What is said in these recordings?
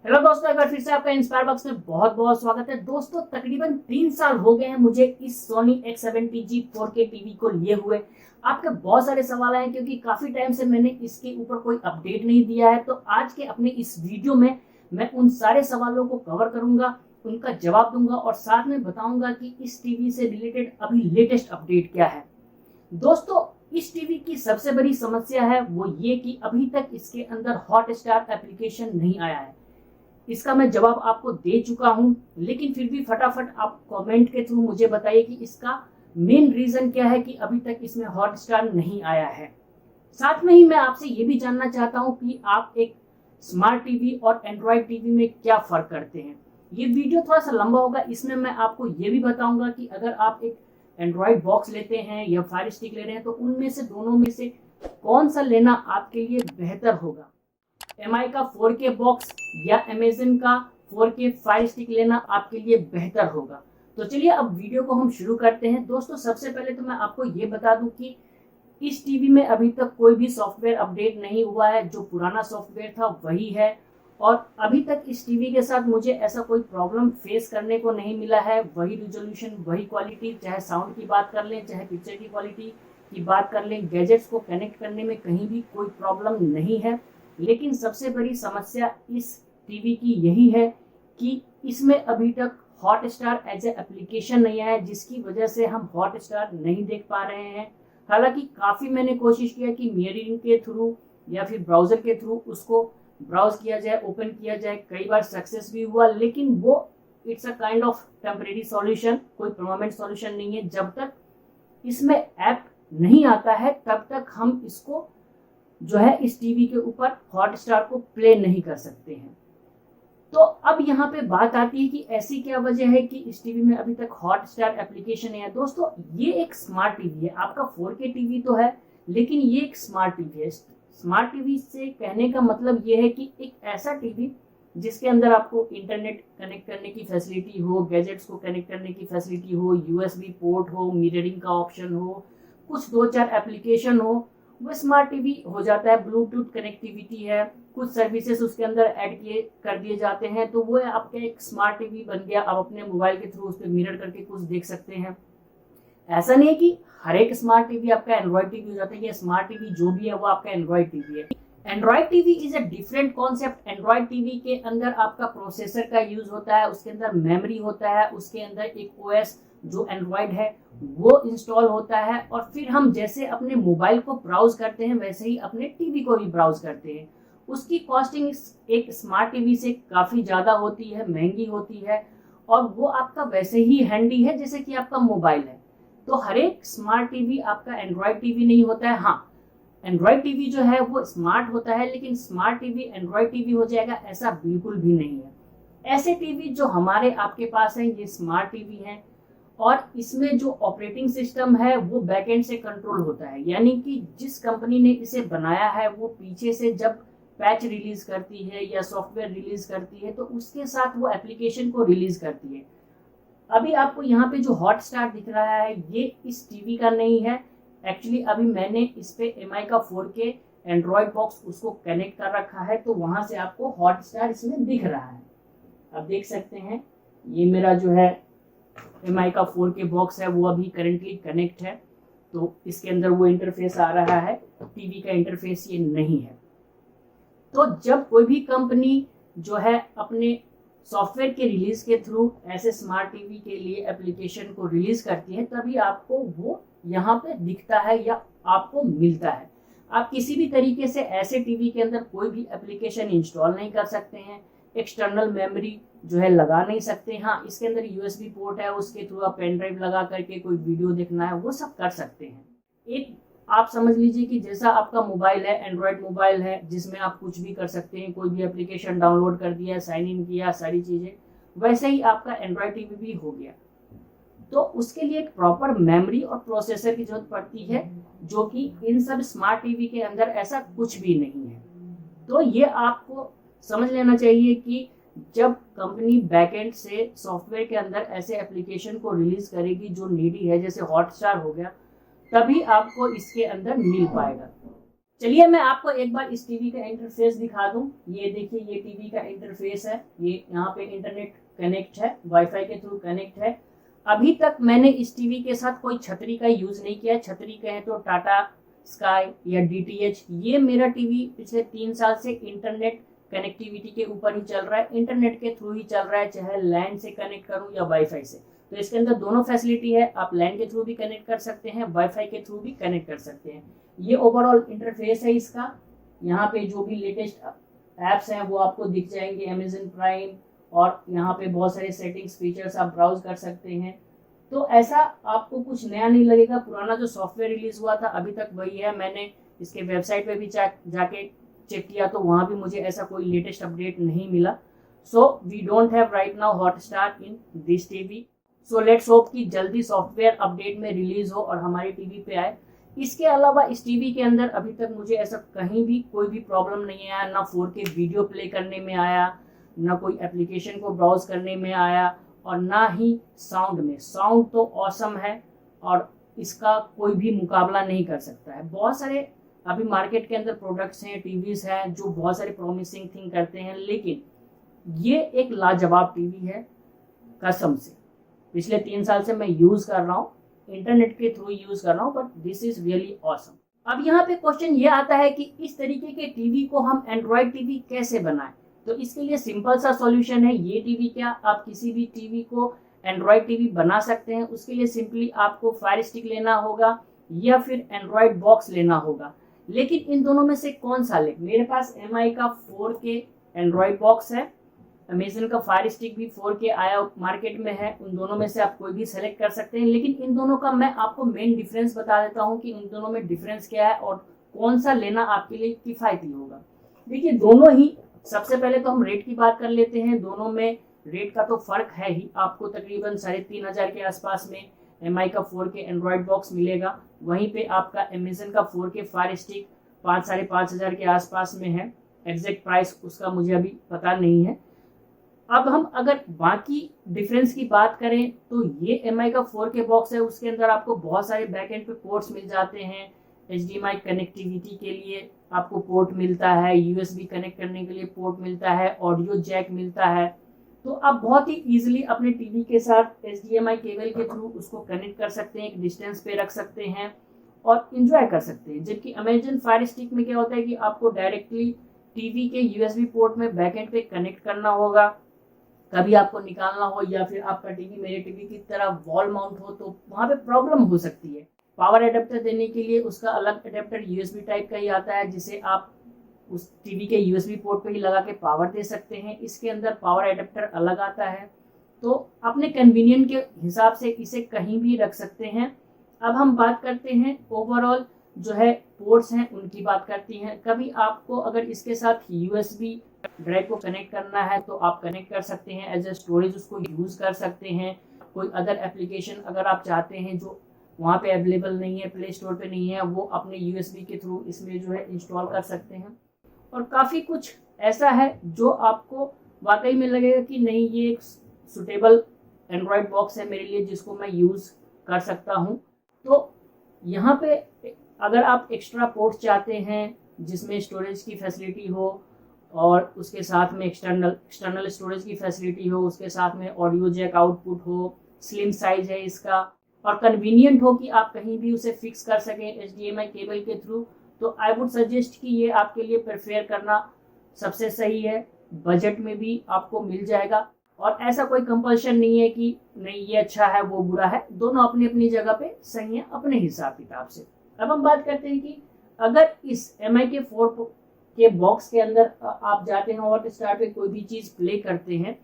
Hello दोस्तों, एक बार फिर से आपका इंस्पायर बॉक्स में बहुत बहुत स्वागत है। दोस्तों, तकरीबन 3 साल हो गए हैं मुझे इस सोनी X70G 4K टीवी को लिए हुए। आपके बहुत सारे सवाल आए क्योंकि काफी टाइम से मैंने इसके ऊपर कोई अपडेट नहीं दिया है। तो आज के अपने इस वीडियो में मैं उन सारे सवालों को कवर करूंगा, उनका जवाब दूंगा और साथ में बताऊंगा कि इस टीवी से रिलेटेड अभी लेटेस्ट अपडेट क्या है। दोस्तों, इस टीवी की सबसे बड़ी समस्या है वो ये कि अभी तक इसके अंदर हॉटस्टार एप्लीकेशन नहीं आया है। इसका मैं जवाब आपको दे चुका हूं, लेकिन फिर भी फटाफट आप कमेंट के थ्रू मुझे बताइए कि इसका मेन रीजन क्या है कि अभी तक इसमें हॉटस्टार नहीं आया है। साथ में ही मैं आपसे ये भी जानना चाहता हूं कि आप एक स्मार्ट टीवी और एंड्रॉयड टीवी में क्या फर्क करते हैं। ये वीडियो थोड़ा सा लंबा होगा, इसमें मैं आपको ये भी बताऊंगा कि अगर आप एक एंड्रॉयड बॉक्स लेते हैं या फायर स्टिक ले रहे हैं तो उनमें से दोनों में से कौन सा लेना आपके लिए बेहतर होगा। MI का 4K बॉक्स या Amazon का 4K फायर स्टिक लेना आपके लिए बेहतर होगा। तो चलिए अब वीडियो को हम शुरू करते हैं। दोस्तों, सबसे पहले तो मैं आपको ये बता दूं कि इस टीवी में अभी तक कोई भी सॉफ्टवेयर अपडेट नहीं हुआ है। जो पुराना सॉफ्टवेयर था वही है और अभी तक इस टीवी के साथ मुझे ऐसा कोई प्रॉब्लम फेस करने को नहीं मिला है। वही रिजोल्यूशन, वही क्वालिटी, चाहे साउंड की बात कर लें, चाहे पिक्चर की क्वालिटी की बात कर लें, गैजेट्स को कनेक्ट करने में कहीं भी कोई प्रॉब्लम नहीं है। लेकिन सबसे बड़ी समस्या इस टीवी की यही है कि इसमें अभी तक हॉटस्टार एज ए एप्लीकेशन नहीं आया है, जिसकी वजह से हम हॉटस्टार नहीं देख पा रहे हैं। हालांकि काफ़ी मैंने कोशिश किया कि मिररिंग के थ्रू या फिर ब्राउज़र के थ्रू उसको ब्राउज किया जाए, ओपन किया जाए। कई बार सक्सेस भी हुआ, लेकिन वो it's a kind of temporary solution, कोई परमानेंट सॉल्यूशन नहीं है। जब तक इसमें ऐप नहीं आता है तब तक हम इसको जो है इस टीवी के ऊपर हॉटस्टार को प्ले नहीं कर सकते हैं। तो अब यहाँ पे बात आती है कि ऐसी क्या वजह है कि इस टीवी में अभी तक हॉटस्टार एप्लीकेशन नहीं है। दोस्तों, ये एक स्मार्ट टीवी है। आपका 4K टीवी तो है, लेकिन ये एक स्मार्ट टीवी है। स्मार्ट टीवी से कहने का मतलब ये है कि एक ऐसा टीवी जिसके अंदर आपको इंटरनेट कनेक्ट करने की फैसिलिटी हो, गैजेट्स को कनेक्ट करने की फैसिलिटी हो, USB पोर्ट हो, मिररिंग का ऑप्शन हो, कुछ 2-4 एप्लीकेशन हो, वो स्मार्ट टीवी हो जाता है। ब्लूटूथ कनेक्टिविटी है, कुछ सर्विसेज उसके अंदर ऐड कर दिए जाते हैं, तो वो आपका एक स्मार्ट टीवी बन गया। आप अपने मोबाइल के थ्रू उस पर मिरर करके कुछ देख सकते हैं। ऐसा नहीं है कि हर एक स्मार्ट टीवी आपका एंड्रॉयड टीवी हो जाता है। ये स्मार्ट टीवी जो भी है वो आपका एंड्रॉयड टीवी है। Android TV is a different concept. Android TV के अंदर आपका प्रोसेसर का यूज होता है, उसके अंदर मेमोरी होता है, उसके अंदर एक OS जो एंड्रॉयड है वो इंस्टॉल होता है और फिर हम जैसे अपने मोबाइल को ब्राउज करते हैं वैसे ही अपने टीवी को भी ब्राउज करते हैं। उसकी कॉस्टिंग एक स्मार्ट टीवी से काफ़ी ज़्यादा होती है, महंगी होती है और वो आपका वैसे ही हैंडी है जैसे कि आपका मोबाइल है। तो हर एक स्मार्ट टीवी आपका एंड्रॉयड टीवी नहीं होता है। हाँ, एंड्रॉयड टीवी जो है वो स्मार्ट होता है, लेकिन स्मार्ट टीवी एंड्रॉयड टीवी हो जाएगा ऐसा बिल्कुल भी नहीं है। ऐसे टीवी जो हमारे आपके पास हैं ये स्मार्ट टीवी हैं और इसमें जो ऑपरेटिंग सिस्टम है वो बैकएंड से कंट्रोल होता है। यानी कि जिस कंपनी ने इसे बनाया है वो पीछे से जब पैच रिलीज करती है या सॉफ्टवेयर रिलीज करती है तो उसके साथ वो एप्लीकेशन को रिलीज करती है। अभी आपको यहाँ पे जो हॉटस्टार दिख रहा है ये इस टीवी का नहीं है। एक्चुअली अभी मैंने इस पे MI का 4K एंड्रॉयड बॉक्स उसको कनेक्ट कर रखा है, तो वहां से आपको हॉटस्टार इसमें दिख रहा है। आप देख सकते हैं ये मेरा जो है MI का 4K बॉक्स है वो अभी करेंटली कनेक्ट है, तो इसके अंदर वो इंटरफेस आ रहा है। टीवी का इंटरफेस ये नहीं है। तो जब कोई भी कंपनी जो है अपने सॉफ्टवेयर के रिलीज के थ्रू ऐसे स्मार्ट टीवी के लिए एप्लीकेशन को रिलीज करती है तभी आपको वो यहाँ पे दिखता है या आपको मिलता है। आप किसी भी तरीके से ऐसे टीवी के अंदर कोई भी एप्लीकेशन इंस्टॉल नहीं कर सकते हैं, एक्सटर्नल मेमोरी जो है लगा नहीं सकते। हाँ, इसके अंदर USB पोर्ट है, उसके थ्रू आप पेन ड्राइव लगा करके कोई वीडियो देखना है वो सब कर सकते हैं। एक आप समझ लीजिए कि जैसा आपका मोबाइल है, एंड्रॉयड मोबाइल है जिसमें आप कुछ भी कर सकते हैं, कोई भी एप्लीकेशन डाउनलोड कर दिया, साइन इन किया, सारी चीज़ें, वैसे ही आपका एंड्रॉयड टीवी भी हो गया। तो उसके लिए एक प्रॉपर मेमोरी और प्रोसेसर की जरूरत पड़ती है, जो कि इन सब स्मार्ट टीवी के अंदर ऐसा कुछ भी नहीं है। तो ये आपको समझ लेना चाहिए कि जब कंपनी बैकएंड से सॉफ्टवेयर के अंदर ऐसे एप्लीकेशन को रिलीज करेगी जो नीडी है, जैसे हॉटस्टार हो गया, तभी आपको इसके अंदर मिल पाएगा। चलिए मैं आपको एक बार इस टीवी का इंटरफेस दिखा दूं। ये देखिए, ये टीवी का इंटरफेस है। ये यहाँ पे इंटरनेट कनेक्ट है, वाईफाई के थ्रू कनेक्ट है। अभी तक मैंने इस टीवी के साथ कोई छतरी का यूज नहीं किया। छतरी कहें तो टाटा स्काई या डीटीएच। ये मेरा टीवी पिछले 3 साल से इंटरनेट कनेक्टिविटी के ऊपर ही चल रहा है, इंटरनेट के थ्रू ही चल रहा है, चाहे लैंड से कनेक्ट करूं या वाईफाई से। तो इसके अंदर दोनों फैसिलिटी है, आप लैंड के थ्रू भी कनेक्ट कर सकते हैं, वाईफाई के थ्रू भी कनेक्ट कर सकते हैं। ये ओवरऑल इंटरफेस है इसका। यहाँ पे जो भी लेटेस्ट एप्स हैं वो आपको दिख जाएंगे, अमेजन प्राइम, और यहाँ पे बहुत सारे सेटिंग्स फीचर्स आप ब्राउज कर सकते हैं। तो ऐसा आपको कुछ नया नहीं लगेगा। पुराना जो सॉफ्टवेयर रिलीज हुआ था अभी तक वही है। मैंने इसके वेबसाइट पे भी जाके चेक किया तो वहां भी मुझे ऐसा कोई लेटेस्ट अपडेट नहीं मिला। So we don't have right now Hotstar in this TV. So let's hope कि जल्दी सॉफ्टवेयर अपडेट में रिलीज हो और हमारी टीवी पे आए। इसके अलावा इस टीवी के अंदर अभी तक मुझे ऐसा कहीं भी कोई भी प्रॉब्लम नहीं आया, ना 4K वीडियो प्ले करने में आया, ना कोई एप्लीकेशन को ब्राउज करने में आया, और ना ही साउंड में। साउंड तो ऑसम है और इसका कोई भी मुकाबला नहीं कर सकता है। बहुत सारे अभी मार्केट के अंदर प्रोडक्ट्स हैं, टीवीज हैं जो बहुत सारे प्रॉमिसिंग थिंग करते हैं, लेकिन ये एक लाजवाब टीवी है कसम से। पिछले 3 साल से मैं यूज कर रहा हूँ, इंटरनेट के थ्रू यूज कर रहा हूँ, but this is really awesome. अब यहाँ पे क्वेश्चन ये आता है कि इस तरीके के टीवी को हम एंड्रॉयड टीवी कैसे बनाएं। तो इसके लिए सिंपल सा सॉल्यूशन है। ये टीवी क्या, आप किसी भी टीवी को एंड्रॉयड टीवी बना सकते हैं। उसके लिए सिंपली आपको फायर स्टिक लेना होगा या फिर एंड्रॉयड बॉक्स लेना होगा। लेकिन इन दोनों में से कौन सा ले? मेरे पास MI का 4K एंड्रॉयड बॉक्स है, अमेजन का फायर स्टिक भी 4K आया मार्केट में है। उन दोनों में से आप कोई भी सेलेक्ट कर सकते हैं। लेकिन इन दोनों का मैं आपको मेन डिफरेंस बता देता हूँ कि इन दोनों में डिफरेंस क्या है और कौन सा लेना आपके लिए किफायती होगा। देखिए, दोनों ही, सबसे पहले तो हम रेट की बात कर लेते हैं। दोनों में रेट का तो फर्क है ही। आपको तकरीबन 3,500 के आसपास में MI का 4K एंड्रॉयड बॉक्स मिलेगा। वहीं पे आपका अमेजन का 4K फायर स्टिक 5,500 के आसपास में है। एग्जैक्ट प्राइस उसका मुझे अभी पता नहीं है। अब हम अगर बाकी डिफरेंस की बात करें तो ये MI का 4K बॉक्स है, उसके अंदर आपको बहुत सारे बैकएंड पे पोर्ट्स मिल जाते हैं। HDMI कनेक्टिविटी के लिए आपको पोर्ट मिलता है, USB कनेक्ट करने के लिए पोर्ट मिलता है, ऑडियो जैक मिलता है। तो आप बहुत ही इजीली अपने टीवी के साथ HDMI केबल के थ्रू उसको कनेक्ट कर सकते हैं, एक डिस्टेंस पे रख सकते हैं और इंजॉय कर सकते हैं। जबकि अमेजन फायर स्टिक में क्या होता है कि आपको डायरेक्टली टीवी के USB पोर्ट में बैकएंड पे कनेक्ट करना होगा। कभी आपको निकालना हो या फिर आपका टीवी मेरे टीवी की तरह वॉल माउंट हो तो वहां पे प्रॉब्लम हो सकती है। पावर एडेप्टर देने के लिए उसका अलग एडेप्टर USB टाइप का ही आता है, जिसे आप उस टीवी के USB पोर्ट पे ही लगा के पावर दे सकते हैं। इसके अंदर पावर एडेप्टर अलग आता है, तो अपने कन्वीनियंट के हिसाब से इसे कहीं भी रख सकते हैं। अब हम बात करते हैं ओवरऑल जो है पोर्ट्स हैं उनकी बात करती हैं। कभी आपको अगर इसके साथ USB ड्राइव को कनेक्ट करना है तो आप कनेक्ट कर सकते हैं, एज ए स्टोरेज उसको यूज कर सकते हैं। कोई अदर एप्लीकेशन अगर आप चाहते हैं जो वहाँ पे अवेलेबल नहीं है, प्ले स्टोर पे नहीं है, वो अपने USB के थ्रू इसमें जो है इंस्टॉल कर सकते हैं। और काफ़ी कुछ ऐसा है जो आपको वाकई में लगेगा कि नहीं, ये एक सुटेबल एंड्रॉयड बॉक्स है मेरे लिए जिसको मैं यूज़ कर सकता हूँ। तो यहाँ पे अगर आप एक्स्ट्रा पोर्ट चाहते हैं जिसमें स्टोरेज की फैसिलिटी हो और उसके साथ में एक्सटर्नल स्टोरेज की फैसिलिटी हो, उसके साथ में ऑडियो जैक आउटपुट हो, स्लिम साइज है इसका और कन्वीनियंट हो कि आप कहीं भी उसे फिक्स कर सकें HDMI केबल के थ्रू, तो आई वुड सजेस्ट कि ये आपके लिए प्रेफर करना सबसे सही है। बजट में भी आपको मिल जाएगा और ऐसा कोई कंपल्शन नहीं है कि नहीं ये अच्छा है वो बुरा है, दोनों अपनी अपनी जगह पे सही है अपने हिसाब किताब से। अब हम बात करते हैं कि अगर इस MI के 4K बॉक्स के अंदर आप जाते हैं और स्टार्ट पे कोई भी चीज़ प्ले करते हैं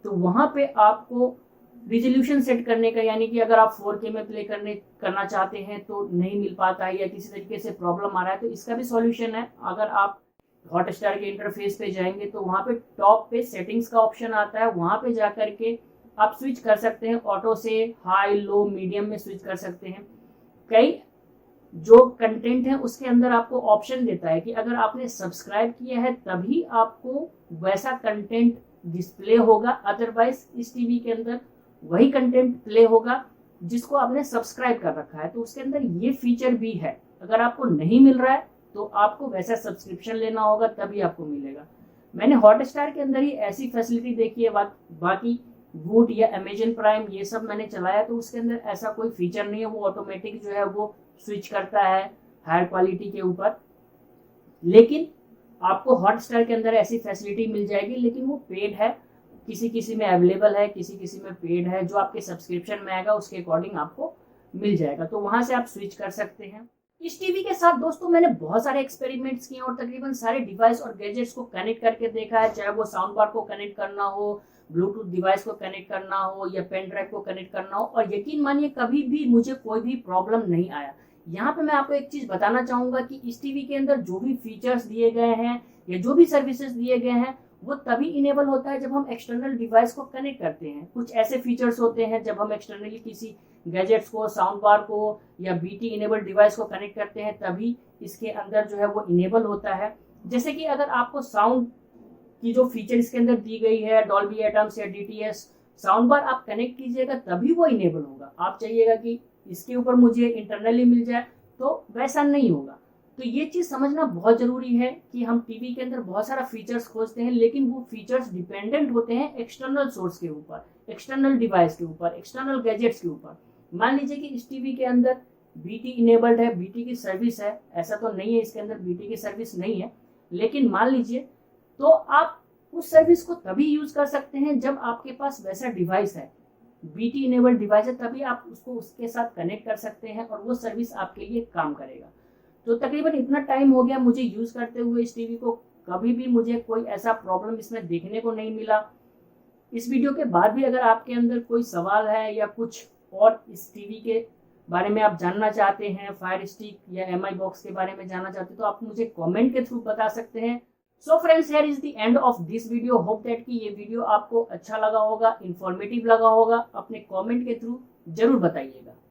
तो वहाँ पे आपको रिजोल्यूशन सेट करने का, यानी कि अगर आप 4K में प्ले करना चाहते हैं तो नहीं मिल पाता है या किसी तरीके से प्रॉब्लम आ रहा है, तो इसका भी सॉल्यूशन है। अगर आप हॉटस्टार के इंटरफेस पे जाएंगे तो वहाँ पे टॉप पे सेटिंग्स का ऑप्शन आता है, वहाँ पे जा करके आप स्विच कर सकते हैं, ऑटो से हाई लो मीडियम में स्विच कर सकते हैं। कई जो कंटेंट है उसके अंदर आपको ऑप्शन देता है कि अगर आपने सब्सक्राइब किया है तभी आपको वैसा कंटेंट डिस्प्ले होगा, अदरवाइज इस टीवी के अंदर वही कंटेंट प्ले होगा जिसको आपने सब्सक्राइब कर रखा है। तो उसके अंदर ये फीचर भी है, अगर आपको नहीं मिल रहा है तो आपको वैसा सब्सक्रिप्शन लेना होगा तभी आपको मिलेगा। मैंने हॉटस्टार के अंदर ही ऐसी फैसिलिटी देखी है, बाकी वूट या अमेजन प्राइम ये सब मैंने चलाया तो उसके अंदर ऐसा कोई फीचर नहीं है। वो ऑटोमेटिक जो है वो स्विच करता है हायर क्वालिटी के ऊपर। लेकिन आपको हॉटस्टार के अंदर ऐसी फैसिलिटी मिल जाएगी, लेकिन वो पेड है, किसी किसी में अवेलेबल है, किसी किसी में पेड है। जो आपके सब्सक्रिप्शन में आएगा उसके अकॉर्डिंग आपको मिल जाएगा, तो वहां से आप स्विच कर सकते हैं। इस टीवी के साथ दोस्तों मैंने बहुत सारे एक्सपेरिमेंट्स किए और तकरीबन सारे डिवाइस और गैजेट्स को कनेक्ट करके देखा है, चाहे वो साउंड बार को कनेक्ट करना हो, ब्लूटूथ डिवाइस को कनेक्ट करना हो या पेन ड्राइव को कनेक्ट करना हो, और यकीन मानिए कभी भी मुझे कोई भी प्रॉब्लम नहीं आया। यहाँ पे मैं आपको एक चीज बताना चाहूंगा कि इस टीवी के अंदर जो भी फीचर्स दिए गए हैं या जो भी सर्विसेज दिए गए हैं वो तभी इनेबल होता है जब हम एक्सटर्नल डिवाइस को कनेक्ट करते हैं। कुछ ऐसे फीचर्स होते हैं जब हम एक्सटर्नली किसी गैजेट्स को, साउंड बार को या बीटी इनेबल डिवाइस को कनेक्ट करते हैं तभी इसके अंदर जो है वो इनेबल होता है। जैसे कि अगर आपको साउंड की जो फीचर इसके अंदर दी गई है, डॉल्बी एटम्स या डीटीएस साउंड बार आप कनेक्ट कीजिएगा तभी वो इनेबल होगा। आप चाहिएगा कि इसके ऊपर मुझे इंटरनली मिल जाए तो वैसा नहीं होगा। तो ये चीज समझना बहुत जरूरी है कि हम टीवी के अंदर बहुत सारा फीचर्स खोजते हैं, लेकिन वो फीचर्स डिपेंडेंट होते हैं एक्सटर्नल सोर्स के ऊपर, एक्सटर्नल डिवाइस के ऊपर, एक्सटर्नल गैजेट्स के ऊपर। मान लीजिए कि इस टीवी के अंदर बीटी इनेबल्ड है, बीटी की सर्विस है, ऐसा तो नहीं है इसके अंदर बीटी की सर्विस नहीं है, लेकिन मान लीजिए तो आप उस सर्विस को तभी यूज कर सकते हैं जब आपके पास वैसा डिवाइस है, बीटी इनेबल्ड डिवाइस है, तभी आप उसको उसके साथ कनेक्ट कर सकते हैं और वो सर्विस आपके लिए काम करेगा। तो तकरीबन इतना टाइम हो गया मुझे यूज करते हुए इस टीवी को, कभी भी मुझे कोई ऐसा प्रॉब्लम इसमें देखने को नहीं मिला। इस वीडियो के बाद भी अगर आपके अंदर कोई सवाल है या कुछ और इस टीवी के बारे में आप जानना चाहते हैं, फायर स्टिक या एमआई बॉक्स के बारे में जानना चाहते हैं, तो आप मुझे कमेंट के थ्रू बता सकते हैं। So friends, here is the end of this video. Hope that कि ये वीडियो आपको अच्छा लगा होगा, इंफॉर्मेटिव लगा होगा। अपने कमेंट के थ्रू जरूर बताइएगा।